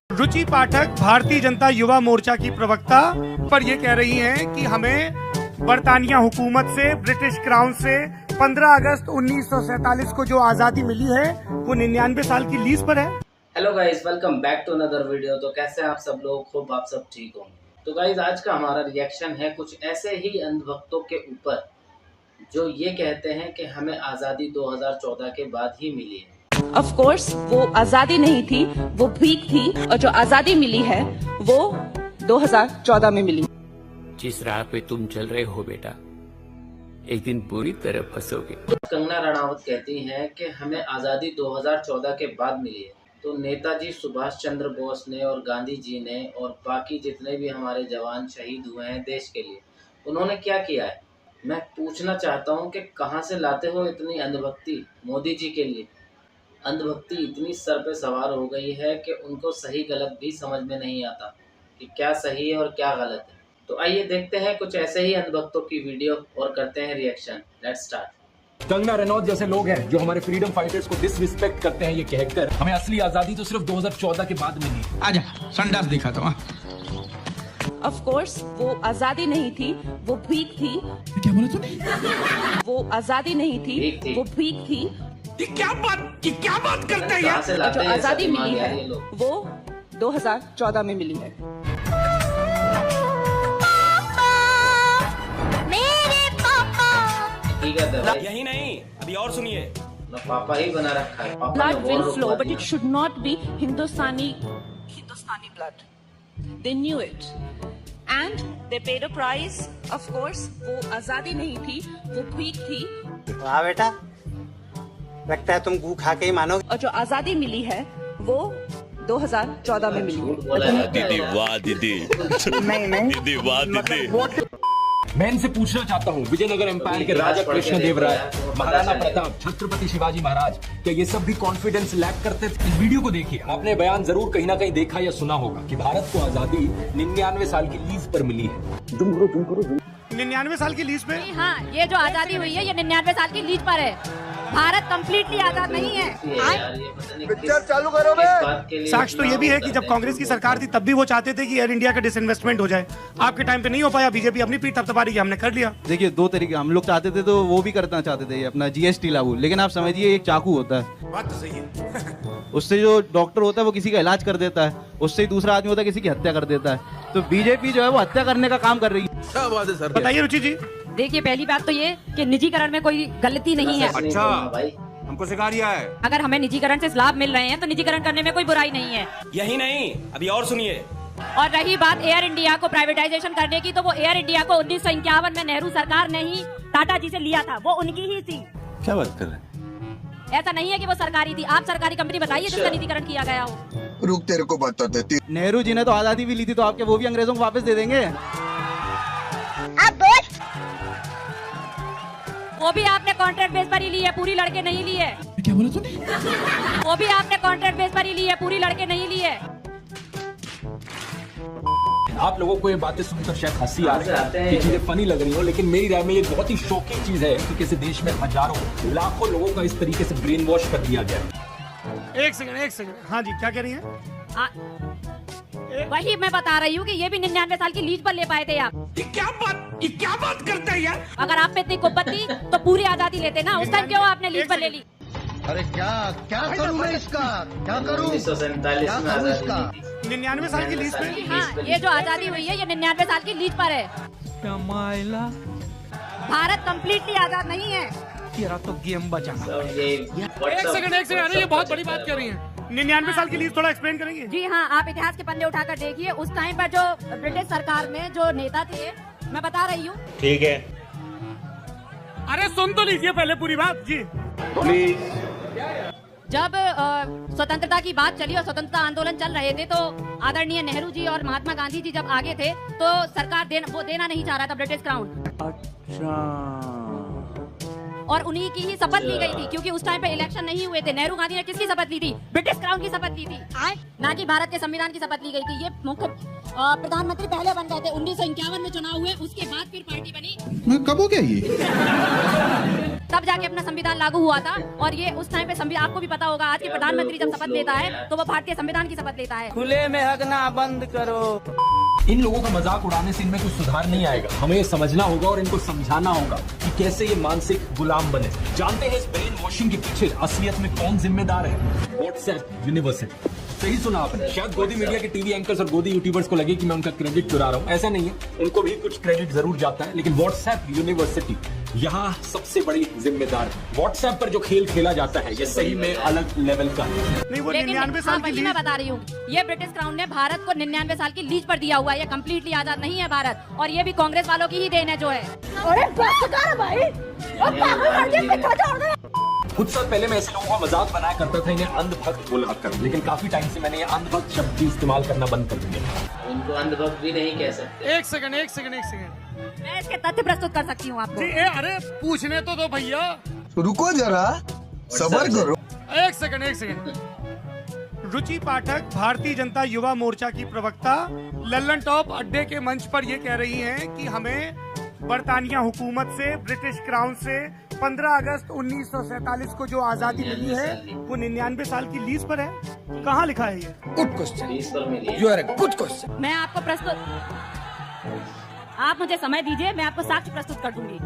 रुचि पाठक भारतीय जनता युवा मोर्चा की प्रवक्ता पर ये कह रही हैं कि हमें बरतानिया हुकूमत से, ब्रिटिश क्राउन से 15 अगस्त 1947 को जो आज़ादी मिली है वो 99 साल की लीज पर है। Hello guys, welcome back to another video. तो कैसे हैं आप सब लोग? खूब आप सब ठीक होंगे। तो गाइस, आज का हमारा रिएक्शन है कुछ ऐसे ही अंधभक्तों के ऊपर जो ये कहते हैं कि हमें आज़ादी 2014 के बाद ही मिली है। ऑफ कोर्स वो आजादी नहीं थी, वो भीख थी, और जो आजादी मिली है वो 2014 में मिली। जिस राह पे तुम चल रहे हो बेटा, एक दिन बुरी तरह फंसोगे। कंगना रनावत कहती हैं कि हमें आज़ादी 2014 के बाद मिली है। तो नेताजी सुभाष चंद्र बोस ने और गांधी जी ने और बाकी जितने भी हमारे जवान शहीद हुए हैं देश के लिए, उन्होंने क्या किया है? मैं पूछना चाहता हूं कि कहां से लाते हो इतनी अंधभक्ति मोदी जी के लिए। अंधभक्ति इतनी सर पे सवार हो गई है कि उनको सही गलत भी समझ में नहीं आता कि क्या सही है और क्या गलत है। तो आइए देखते हैं कुछ ऐसे ही अंधभक्तों की वीडियो और करते हैं reaction. Let's start. Kangana Ranaut जैसे लोग हैं जो हमारे फ्रीडम फाइटर्स को डिसरिस्पेक्ट करते हैं, ये कहकर हमें असली आजादी तो सिर्फ 2014 के बाद मिली। आजा संडास दिखाता हूँ। ऑफ कोर्स वो आजादी नहीं थी, वो भीख थी। क्या बोला तूने? वो आजादी नहीं भीख थी। थी, वो भीख थी। ये क्या बात करते हैं कहां से और लाते जो हैं ऐसा आजादी दिमाग मिली यार है ये लोग? वो 2014 में मिली है। हकीकत है भाई। यही नहीं, अभी और सुनिए। ना पापा ही बना रखा है। पापा ने Blood वॉर will रुकवा flow, but दिया। it should not be Hindustani blood. They knew it, and they paid a price. Of course, वो आजादी नहीं थी, वो भीख थी। वाह बेटा, लगता है तुम गू खा के ही मानोगे। और जो आजादी मिली है वो 2014 में मिली है। झूठ बोला जाता है दीदी यार। वाह दीदी नहीं दीदी वाह दीदी। मैं इनसे पूछना चाहता हूँ, विजयनगर एम्पायर के राजा कृष्णदेव राय, महाराणा प्रताप, छत्रपति शिवाजी महाराज, क्या ये सब भी कॉन्फिडेंस लैक करते थे? इस वीडियो को देखिए, आपने बयान जरूर कहीं ना कहीं देखा या सुना होगा कि भारत को आजादी 99 साल की लीज पर मिली है। 99 साल की लीज पे हाँ, ये जो आजादी हुई है ये 99 साल की लीज पर है। भारत कंप्लीटली आजाद नहीं है। पिक्चर चालू करो बे। साक्ष्य तो ये भी है कि जब कांग्रेस की सरकार थी तब भी वो चाहते थे कि एयर इंडिया का डिसइन्वेस्टमेंट हो जाए। आपके टाइम पे नहीं हो पाया, बीजेपी अपनी पीठ थपथपा रही है, हमने कर लिया। देखिए, दो तरीके हम लोग चाहते थे तो वो भी करना चाहते थे, अपना जीएसटी लागू। लेकिन आप समझिए, एक चाकू होता है, बात तो सही है। उससे जो डॉक्टर होता है वो किसी का इलाज कर देता है, उससे ही दूसरा आदमी होता है किसी की हत्या कर देता है। तो बीजेपी जो है वो हत्या करने का काम कर रही है। क्या बात है सर? बताइए रुचि जी। देखिए, पहली बात तो ये कि निजीकरण में कोई गलती नहीं है। अच्छा भाई, हमको सिखा रिया है। अगर हमें निजीकरण से लाभ मिल रहे हैं तो निजीकरण करने में कोई बुराई नहीं है। यही नहीं, अभी और सुनिए। और रही बात एयर इंडिया को प्राइवेटाइजेशन करने की, तो वो एयर इंडिया को 1951 में नेहरू सरकार ने ही टाटा जी से लिया था, वो उनकी ही थी। क्या बात कर रहे हैं? ऐसा नहीं है कि वो सरकारी थी। आप सरकारी कंपनी बताइए जिसका निजीकरण किया गया हो। रुक, तेरे को बता देती। नेहरू जी ने तो आजादी भी ली थी, तो आपके वो भी अंग्रेजों को वापस दे देंगे। वो भी आपने कॉन्ट्रैक्ट बेस पर ही ली है, पूरी लड़के नहीं ली है। क्या बोला तूने? वो भी आपने कॉन्ट्रैक्ट बेस पर ही ली है, पूरी लड़के नहीं ली है। आप लोगों को ये बातें सुनकर शायद हंसी आ रही आते है, हैं। ये चीजें फनी लग रही हो, लेकिन मेरी राय में ये बहुत ही शॉकिंग चीज है कि किसी देश में हजारों लाखों लोगों का इस तरीके से ब्रेन वॉश कर दिया गया है। एक सेकंड। हाँ जी, क्या कह रही हैं? वही मैं बता रही हूँ कि ये भी 99 साल की लीज पर ले पाए थे आप। ये क्या बात करते हैं यार? अगर आप पे इतनी कुब्बत थी तो पूरी आजादी लेते ना। उस टाइम क्यों आपने लीज पर ले ली? अरे क्या करूं मैं इसका? क्या करूं? 1947 में आजादी मिली थी। 99 साल की लीज पे हाँ, ये जो आजादी हुई है ये 99 साल की लीज पर है। भारत कंप्लीटली आजाद नहीं है। सब ये एक सेकंड। अरे ये बहुत बड़ी बात कर रही हैं। 99 साल की लीज थोड़ा एक्सप्लेन करेंगे? जी हाँ, आप इतिहास के पन्ने उठाकर देखिए। उस टाइम पर जो ब्रिटिश सरकार में जो नेता थे, मैं बता रही हूँ। ठीक है, अरे सुन तो लीजिए पहले पूरी बात जी। जब स्वतंत्रता की बात चली और स्वतंत्रता आंदोलन चल रहे थे, तो आदरणीय नेहरू जी और महात्मा गांधी जी जब आगे थे तो सरकार वो देना नहीं चाह रहा था ब्रिटिश क्राउन। और उन्हीं की ही शपथ ली गई थी, क्योंकि उस टाइम पे इलेक्शन नहीं हुए थे। नेहरू गांधी ने किसकी शपथ ली थी? ब्रिटिश क्राउन की शपथ ली थी, ना कि भारत के संविधान की शपथ ली गई थी। ये मुख्य प्रधानमंत्री पहले बन गए थे, 1951 में चुनाव हुए, उसके बाद फिर पार्टी बनी। कब हो गया ये? तब जाके अपना संविधान लागू हुआ था। और ये उस टाइम पे आपको भी पता होगा, आज के प्रधानमंत्री जब शपथ लेता है तो वो भारतीय संविधान की शपथ लेता है। खुले में हगना बंद करो। इन लोगों का मजाक उड़ाने से इनमें कुछ सुधार नहीं आएगा। हमें ये समझना होगा और इनको समझाना होगा कि कैसे ये मानसिक गुलाम बने। जानते हैं इस ब्रेन वॉशिंग के पीछे असलियत में कौन जिम्मेदार है? WhatsApp university. सही सुना आपने। शायद गोदी मीडिया के टीवी एंकर्स और गोदी यूट्यूबर्स को लगे कि मैं उनका क्रेडिट चुरा रहा हूँ, ऐसा नहीं है, उनको भी कुछ क्रेडिट जरूर जाता है, लेकिन व्हाट्सएप यूनिवर्सिटी यहाँ सबसे बड़ी जिम्मेदार है। व्हाट्सएप पर जो खेल खेला जाता है ये सही में अलग लेवल का है। नहीं, वो लेकिन 99 साल की वही मैं बता रही हूँ, ये ब्रिटिश क्राउन ने भारत को 99 साल की लीज पर दिया हुआ है। ये कम्प्लीटली आजाद नहीं है भारत, और ये भी कांग्रेस वालों की ही देन है जो है। अरे बस कर भाई, कुछ साल पहले मैं ऐसे लोगों का मजाक बनाया करता था, इन्हें अंधभक्त बोला कर, लेकिन काफी टाइम से मैंने ये अंधभक्त शब्द भी इस्तेमाल करना बंद कर दिया। उनको अंधभक्त भी नहीं कह सकते। एक सेकंड मैं इसके तथ्य प्रस्तुत कर सकती हूँ आपको। जी, अरे पूछने तो दो भैया, रुको जरा, सबर करो। एक सेकंड। रुचि पाठक भारतीय जनता युवा मोर्चा की प्रवक्ता लल्लन टॉप अड्डे के मंच पर ये कह रही हैं कि हमें बरतानिया हुकूमत से, ब्रिटिश क्राउन से 15 अगस्त 1947 को जो आजादी मिली है वो 99 साल की लीज पर है। कहाँ लिखा है ये? Good question. लीज पर मिली है। Good question. मैं आपको आप मुझे समय दीजिए, मैं आपको साक्ष्य प्रस्तुत कर दूंगी।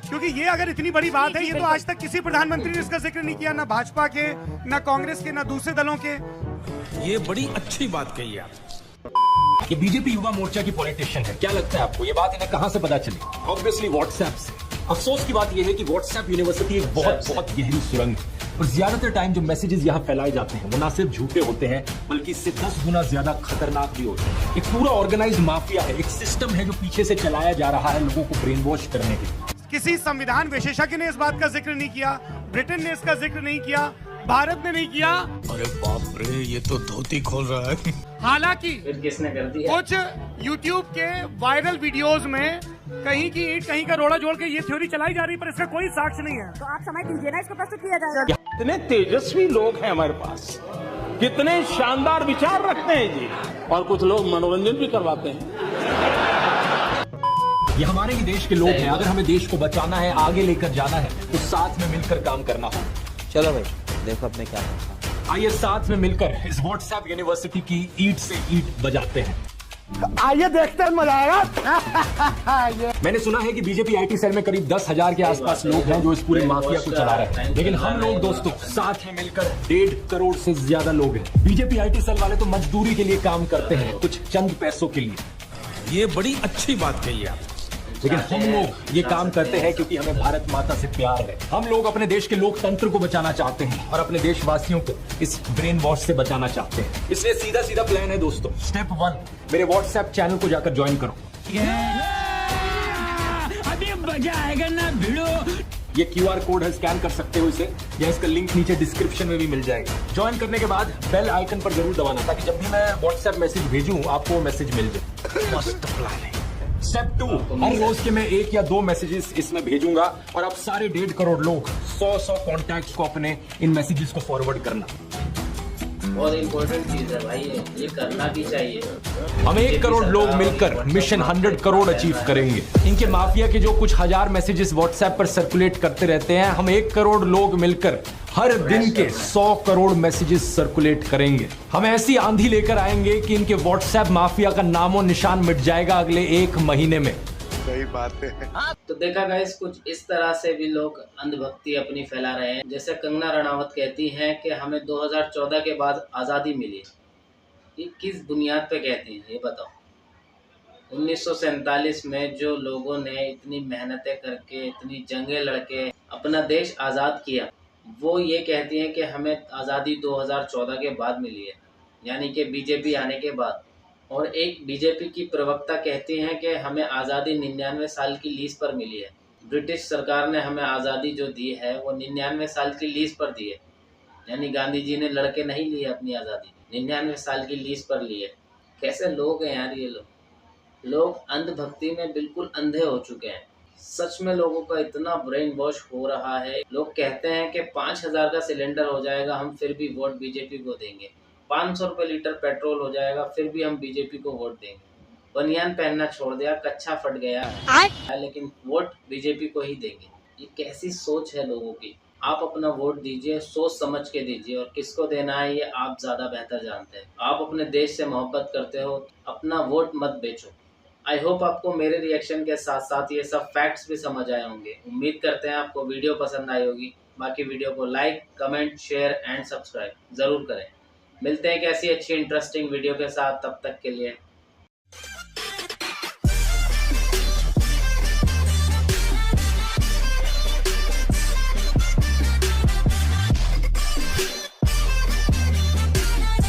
क्योंकि ये अगर इतनी बड़ी बात है, ये तो आज तक किसी प्रधानमंत्री ने इसका जिक्र नहीं किया, ना भाजपा के, ना कांग्रेस के, ना दूसरे दलों के। ये बड़ी अच्छी बात कही आप। ये बीजेपी युवा मोर्चा की पॉलिटिशियन है, क्या लगता है आपको ये बात इन्हें कहां से पता चली? ऑब्वियसली व्हाट्सएप से। अफसोस की बात यह है कि व्हाट्सएप यूनिवर्सिटी एक बहुत गहरी सुरंग है, और ज्यादातर टाइम जो मैसेजेस यहाँ फैलाए जाते हैं वो ना सिर्फ झूठे होते हैं बल्कि इससे 10 गुना ज्यादा खतरनाक भी होते हैं। एक पूरा ऑर्गेनाइज्ड माफिया है, एक सिस्टम है जो पीछे से चलाया जा रहा है लोगों को ब्रेन वॉश करने के लिए। किसी संविधान विशेषज्ञ ने इस बात का जिक्र नहीं किया, ब्रिटेन ने इसका जिक्र नहीं किया, भारत ने नहीं किया। अरे बाप रे, ये तो धोती खोल रहा है। हालांकि फिर किसने कर दिया? कुछ YouTube के वायरल वीडियोस में कहीं की ईंट कहीं का रोड़ा जोड़ के ये थ्योरी चलाई जा रही, पर इसका कोई साक्ष्य नहीं है। तो आप समय दीजिए ना, इसको प्रस्तुत किया जाएगा। कितने तेजस्वी लोग हैं हमारे पास, कितने शानदार विचार रखते हैं जी, और कुछ लोग मनोरंजन भी करवाते हैं। ये हमारे ही देश के लोग हैं, अगर हमें देश को बचाना है, आगे लेकर जाना है, तो साथ में मिलकर काम करना होगा। चलो भाई, देखो अपने क्या करता। आइए साथ में मिलकर इस व्हाट्सएप यूनिवर्सिटी की ईंट से ईंट बजाते हैं। आइए देखते हैं, मजा आएगा। मैंने सुना है कि बीजेपी आईटी सेल में करीब 10,000 के आसपास लोग हैं जो इस पूरे माफिया को चला रहे हैं, लेकिन हम लोग दोस्तों साथ में मिलकर 1.5 करोड़ से ज्यादा लोग हैं। बीजेपी आईटी सेल वाले तो मजदूरी के लिए काम करते हैं, कुछ चंद पैसों के लिए। ये बड़ी अच्छी बात कही आप। लेकिन हम लोग ये काम करते हैं क्योंकि हमें भारत माता से प्यार है। हम लोग अपने देश के लोकतंत्र को बचाना चाहते हैं और अपने देशवासियों को इस ब्रेन वॉश से बचाना चाहते हैं। इसलिए सीधा सीधा प्लान है दोस्तों। स्टेप 1, मेरे व्हाट्सएप चैनल को जाकर ज्वाइन करो। अभी मजा आएगा ना भिड़ो। ये QR कोड है, स्कैन कर सकते हो इसे, या इसका लिंक नीचे डिस्क्रिप्शन में भी मिल जाएगा। ज्वाइन करने के बाद बेल आइकन पर जरूर दबाना, ताकि जब भी मैं व्हाट्सएप मैसेज भेजूं आपको वो मैसेज मिल जाए। मस्त प्लान है। स्टेप 2, हर रोज के मैं 1 या 2 मैसेजेस इसमें भेजूंगा, और आप सारे 1.5 करोड़ लोग 100 कॉन्टैक्ट्स को अपने इन मैसेजेस को फॉरवर्ड करना। बहुत इंपॉर्टेंट चीज है भाई, ये करना भी चाहिए। हम 1 करोड़ लोग मिलकर मिशन 100 करोड़ अचीव करेंगे। इनके माफिया के जो कुछ हजार मैसेजेस व्हाट्सएप पर सर्कुलेट करते रहते हैं, हम 1 करोड़ लोग मिलकर हर दिन के 100 करोड़ मैसेजेस सर्कुलेट करेंगे। हम ऐसी आंधी लेकर आएंगे कि इनके व्हाट्सएप माफिया का नामो निशान मिट जाएगा अगले 1 महीने में। सही बात है। तो देखा गाइस, कुछ इस तरह से भी लोग अंधभक्ति अपनी फैला रहे हैं। जैसे कंगना रनावत कहती हैं कि हमें 2014 के बाद आज़ादी मिली। ये किस बुनियाद पे कहती हैं ये बताओ? 1947 में जो लोगों ने इतनी मेहनतें करके, इतनी जंगें लड़के अपना देश आज़ाद किया, वो ये कहती हैं कि हमें आज़ादी 2014 के बाद मिली है, यानी कि बीजेपी आने के बाद। और एक बीजेपी की प्रवक्ता कहती हैं कि हमें आज़ादी 99 साल की लीज पर मिली है। ब्रिटिश सरकार ने हमें आज़ादी जो दी है वो 99 साल की लीज पर दी है, यानी गांधी जी ने लड़के नहीं ली है अपनी आज़ादी, 99 साल की लीज पर ली है। कैसे लोग हैं यार ये लोग अंधभक्ति में बिल्कुल अंधे हो चुके हैं। सच में लोगों का इतना ब्रेन वॉश हो रहा है। लोग कहते हैं कि 5,000 का सिलेंडर हो जाएगा, हम फिर भी वोट बीजेपी को देंगे। 500 रुपये लीटर पेट्रोल हो जाएगा, फिर भी हम बीजेपी को वोट देंगे। बनियान पहनना छोड़ दिया, कच्छा फट गया, लेकिन वोट बीजेपी को ही देंगे। ये कैसी सोच है लोगों की। आप अपना वोट दीजिए, सोच समझ के दीजिए, और किसको देना है ये आप ज़्यादा बेहतर जानते हैं। आप अपने देश से मोहब्बत करते हो, अपना वोट मत बेचो। आई होप आपको मेरे रिएक्शन के साथ साथ ये सब फैक्ट्स भी समझ आए होंगे। उम्मीद करते हैं आपको वीडियो पसंद आई होगी। बाकी वीडियो को like, comment, share and subscribe ज़रूर करें। मिलते हैं एक ऐसी अच्छी इंटरेस्टिंग वीडियो के साथ, तब तक के लिए